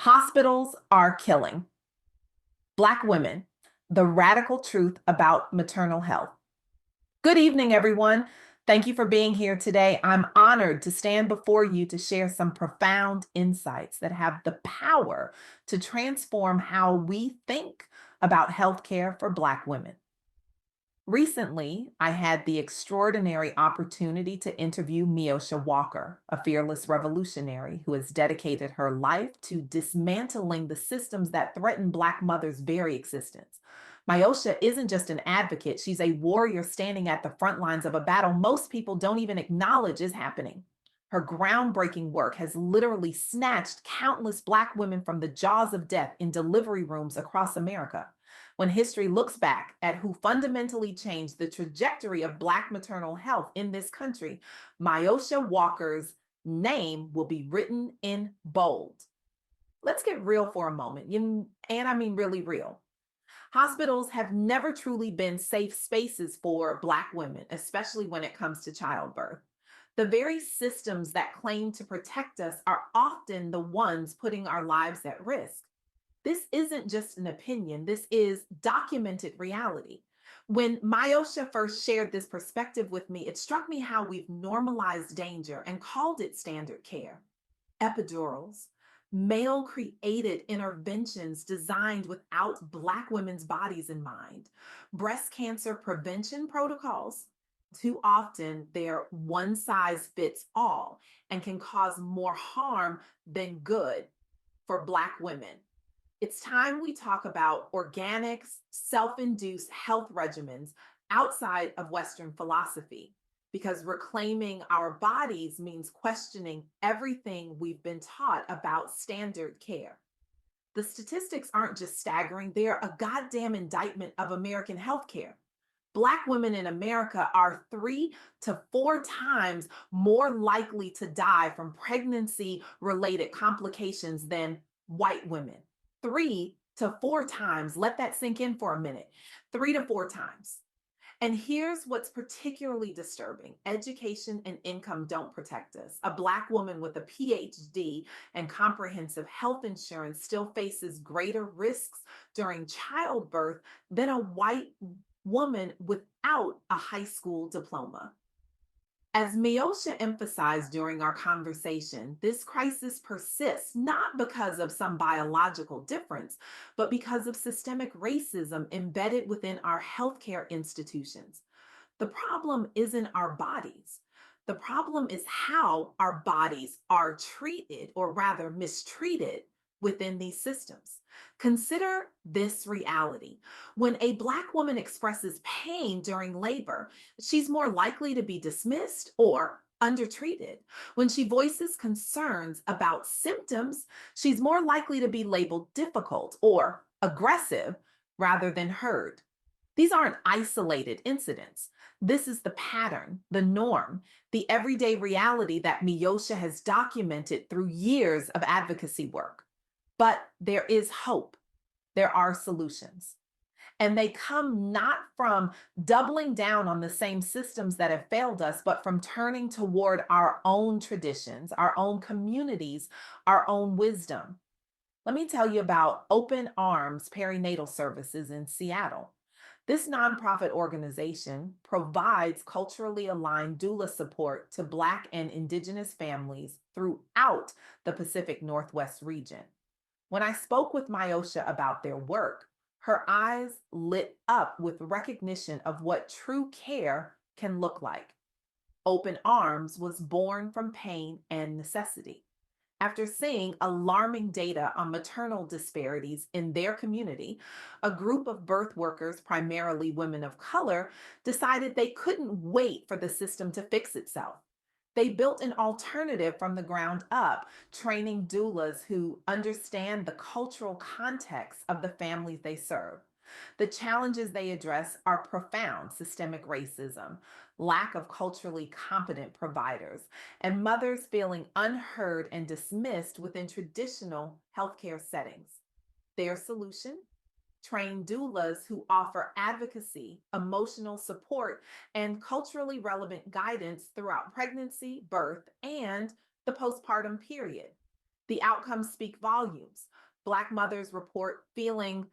Hospitals are killing Black women, the radical truth about maternal health. Good evening, everyone. Thank you for being here today. I'm honored to stand before you to share some profound insights that have the power to transform how we think about healthcare for Black women. Recently, I had the extraordinary opportunity to interview Myosha Walker, a fearless revolutionary who has dedicated her life to dismantling the systems that threaten Black mothers' very existence. Myosha isn't just an advocate, she's a warrior standing at the front lines of a battle most people don't even acknowledge is happening. Her groundbreaking work has literally snatched countless Black women from the jaws of death in delivery rooms across America. When history looks back at who fundamentally changed the trajectory of Black maternal health in this country, Myosha Walker's name will be written in bold. Let's get real for a moment, and I mean really real. Hospitals have never truly been safe spaces for Black women, especially when it comes to childbirth. The very systems that claim to protect us are often the ones putting our lives at risk. This isn't just an opinion, this is documented reality. When Myosha first shared this perspective with me, it struck me how we've normalized danger and called it standard care. Epidurals, male created interventions designed without Black women's bodies in mind, breast cancer prevention protocols. Too often, they're one size fits all and can cause more harm than good for Black women. It's time we talk about organics, self induced health regimens outside of Western philosophy, because reclaiming our bodies means questioning everything we've been taught about standard care. The statistics aren't just staggering, they're a goddamn indictment of American healthcare. Black women in America are 3 to 4 times more likely to die from pregnancy related complications than white women. 3 to 4 times. Let that sink in for a minute. 3 to 4 times. And here's what's particularly disturbing: education and income don't protect us. A Black woman with a PhD and comprehensive health insurance still faces greater risks during childbirth than a white woman without a high school diploma. As Myosha emphasized during our conversation, this crisis persists not because of some biological difference, but because of systemic racism embedded within our healthcare institutions. The problem isn't our bodies. The problem is how our bodies are treated, or rather mistreated, within these systems. Consider this reality. When a Black woman expresses pain during labor, she's more likely to be dismissed or undertreated. When she voices concerns about symptoms, she's more likely to be labeled difficult or aggressive rather than heard. These aren't isolated incidents. This is the pattern, the norm, the everyday reality that Myosha has documented through years of advocacy work. But there is hope. There are solutions. And they come not from doubling down on the same systems that have failed us, but from turning toward our own traditions, our own communities, our own wisdom. Let me tell you about Open Arms Perinatal Services in Seattle. This nonprofit organization provides culturally aligned doula support to Black and Indigenous families throughout the Pacific Northwest region. When I spoke with Myosha about their work, her eyes lit up with recognition of what true care can look like. Open Arms was born from pain and necessity. After seeing alarming data on maternal disparities in their community, a group of birth workers, primarily women of color, decided they couldn't wait for the system to fix itself. They built an alternative from the ground up, training doulas who understand the cultural context of the families they serve. The challenges they address are profound: systemic racism, lack of culturally competent providers, and mothers feeling unheard and dismissed within traditional healthcare settings. Their solution: train doulas who offer advocacy, emotional support, and culturally relevant guidance throughout pregnancy, birth, and the postpartum period. The outcomes speak volumes. Black mothers report feeling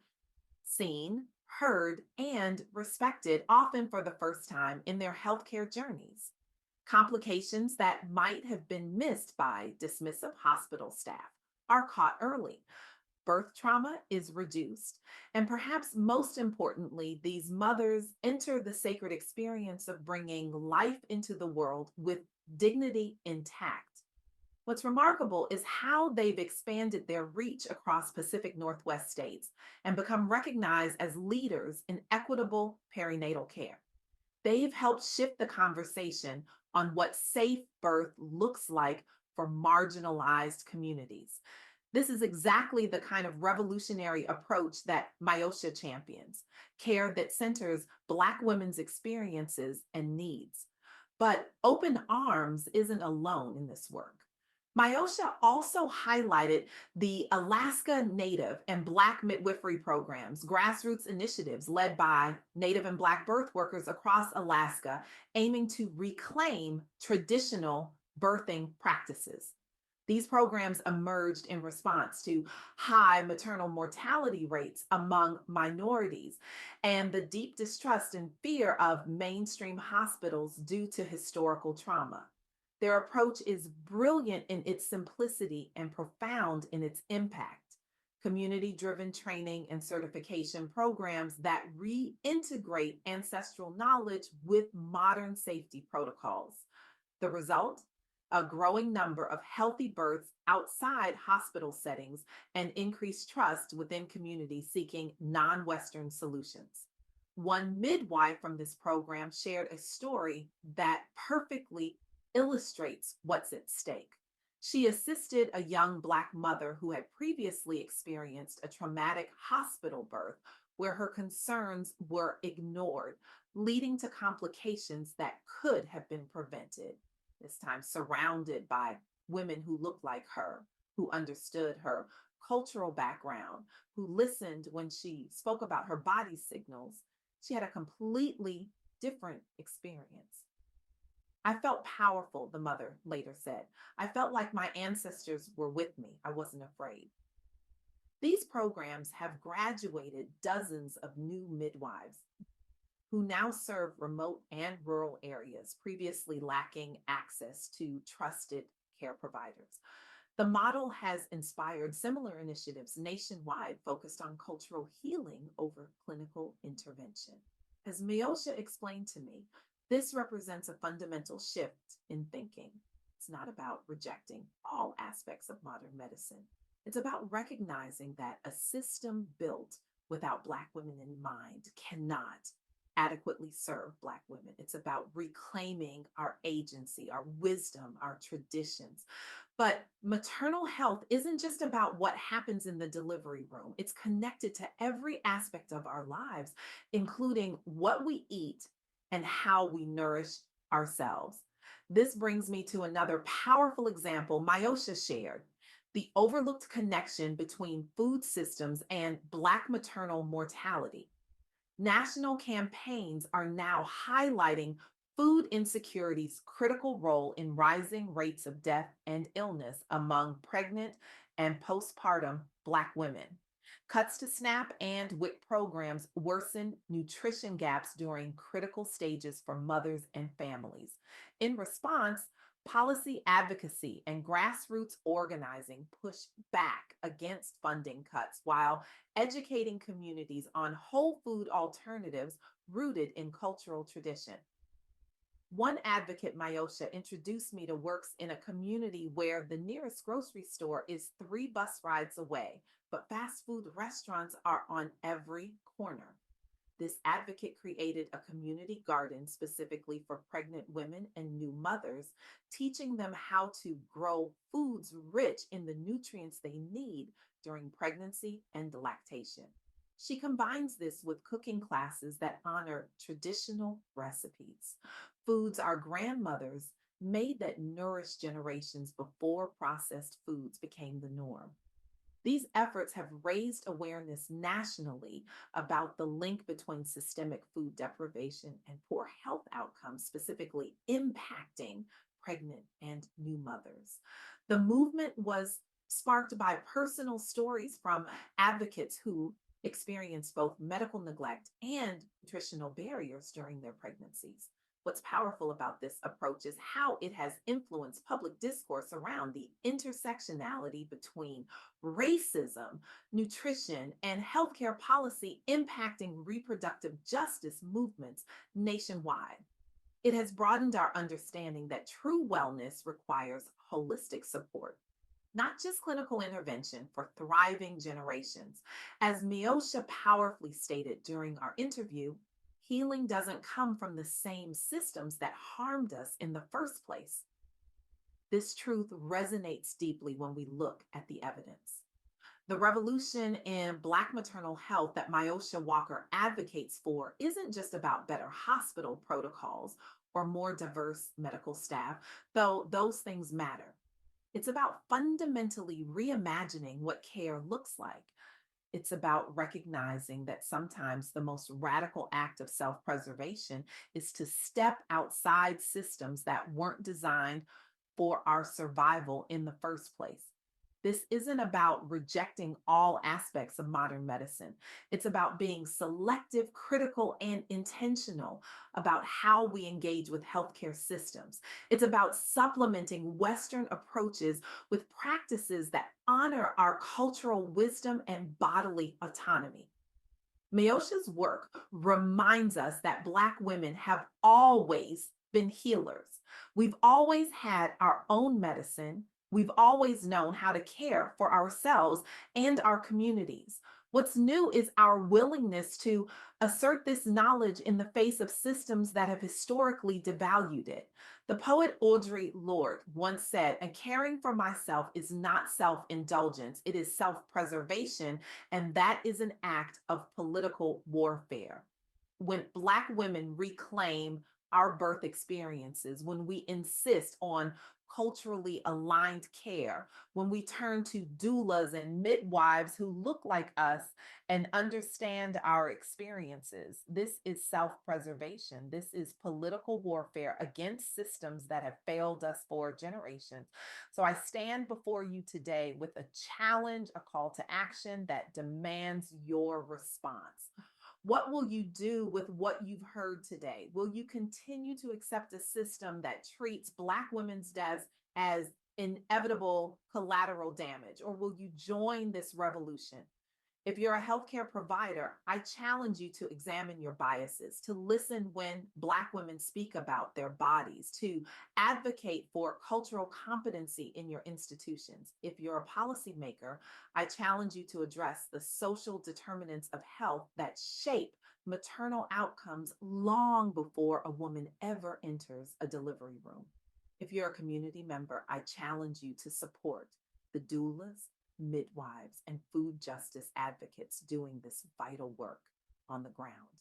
seen, heard, and respected, often for the first time in their healthcare journeys. Complications that might have been missed by dismissive hospital staff are caught early. Birth trauma is reduced. And perhaps most importantly, these mothers enter the sacred experience of bringing life into the world with dignity intact. What's remarkable is how they've expanded their reach across Pacific Northwest states and become recognized as leaders in equitable perinatal care. They've helped shift the conversation on what safe birth looks like for marginalized communities. This is exactly the kind of revolutionary approach that Myosha champions, care that centers Black women's experiences and needs. But Open Arms isn't alone in this work. Myosha also highlighted the Alaska Native and Black midwifery programs, grassroots initiatives led by Native and Black birth workers across Alaska, aiming to reclaim traditional birthing practices. These programs emerged in response to high maternal mortality rates among minorities and the deep distrust and fear of mainstream hospitals due to historical trauma. Their approach is brilliant in its simplicity and profound in its impact. Community driven training and certification programs that reintegrate ancestral knowledge with modern safety protocols. The result? A growing number of healthy births outside hospital settings and increased trust within communities seeking non Western solutions. One midwife from this program shared a story that perfectly illustrates what's at stake. She assisted a young Black mother who had previously experienced a traumatic hospital birth where her concerns were ignored, leading to complications that could have been prevented. This time surrounded by women who looked like her, who understood her cultural background, who listened when she spoke about her body signals. She had a completely different experience. I felt powerful, the mother later said. I felt like my ancestors were with me. I wasn't afraid. These programs have graduated dozens of new midwives who now serve remote and rural areas previously lacking access to trusted care providers. The model has inspired similar initiatives nationwide focused on cultural healing over clinical intervention. As Myosha explained to me, this represents a fundamental shift in thinking. It's not about rejecting all aspects of modern medicine. It's about recognizing that a system built without Black women in mind cannot adequately serve Black women. It's about reclaiming our agency, our wisdom, our traditions. But maternal health isn't just about what happens in the delivery room, it's connected to every aspect of our lives, including what we eat and how we nourish ourselves. This brings me to another powerful example Myosha shared, the overlooked connection between food systems and Black maternal mortality. National campaigns are now highlighting food insecurity's critical role in rising rates of death and illness among pregnant and postpartum Black women. Cuts to SNAP and WIC programs worsen nutrition gaps during critical stages for mothers and families. In response, policy advocacy and grassroots organizing push back against funding cuts while educating communities on whole food alternatives rooted in cultural tradition. One advocate, Myosha, introduced me to works in a community where the nearest grocery store is 3 bus rides away, but fast food restaurants are on every corner. This advocate created a community garden specifically for pregnant women and new mothers, teaching them how to grow foods rich in the nutrients they need during pregnancy and lactation. She combines this with cooking classes that honor traditional recipes, foods our grandmothers made that nourished generations before processed foods became the norm. These efforts have raised awareness nationally about the link between systemic food deprivation and poor health outcomes, specifically impacting pregnant and new mothers. The movement was sparked by personal stories from advocates who experienced both medical neglect and nutritional barriers during their pregnancies. What's powerful about this approach is how it has influenced public discourse around the intersectionality between racism, nutrition, and healthcare policy impacting reproductive justice movements nationwide. It has broadened our understanding that true wellness requires holistic support, not just clinical intervention for thriving generations. As Myosha powerfully stated during our interview, healing doesn't come from the same systems that harmed us in the first place. This truth resonates deeply when we look at the evidence. The revolution in Black maternal health that Myosha Walker advocates for isn't just about better hospital protocols or more diverse medical staff, though those things matter. It's about fundamentally reimagining what care looks like. It's about recognizing that sometimes the most radical act of self preservation is to step outside systems that weren't designed for our survival in the first place. This isn't about rejecting all aspects of modern medicine. It's about being selective, critical, and intentional about how we engage with healthcare systems. It's about supplementing Western approaches with practices that honor our cultural wisdom and bodily autonomy. Myosha's work reminds us that Black women have always been healers. We've always had our own medicine. We've always known how to care for ourselves and our communities. What's new is our willingness to assert this knowledge in the face of systems that have historically devalued it. The poet Audre Lorde once said, "And caring for myself is not self indulgence, it is self preservation, and that is an act of political warfare." When Black women reclaim our birth experiences, when we insist on culturally aligned care, when we turn to doulas and midwives who look like us and understand our experiences, this is self preservation. This is political warfare against systems that have failed us for generations. So I stand before you today with a challenge, a call to action that demands your response. What will you do with what you've heard today? Will you continue to accept a system that treats Black women's deaths as inevitable collateral damage, or will you join this revolution? If you're a healthcare provider, I challenge you to examine your biases, to listen when Black women speak about their bodies, to advocate for cultural competency in your institutions. If you're a policymaker, I challenge you to address the social determinants of health that shape maternal outcomes long before a woman ever enters a delivery room. If you're a community member, I challenge you to support the doulas, midwives, and food justice advocates doing this vital work on the ground.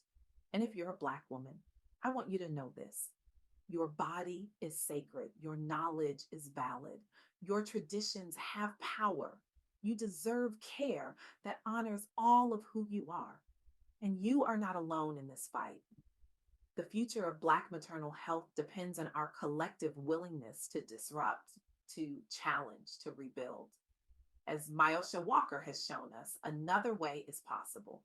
And if you're a Black woman, I want you to know this: your body is sacred, your knowledge is valid, your traditions have power. You deserve care that honors all of who you are. And you are not alone in this fight. The future of Black maternal health depends on our collective willingness to disrupt, to challenge, to rebuild. As Myosha Walker has shown us, another way is possible.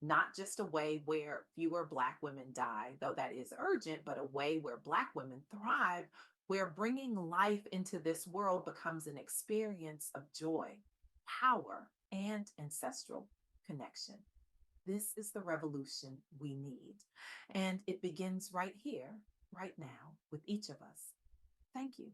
Not just a way where fewer Black women die, though that is urgent, but a way where Black women thrive, where bringing life into this world becomes an experience of joy, power, and ancestral connection. This is the revolution we need. And it begins right here, right now, with each of us. Thank you.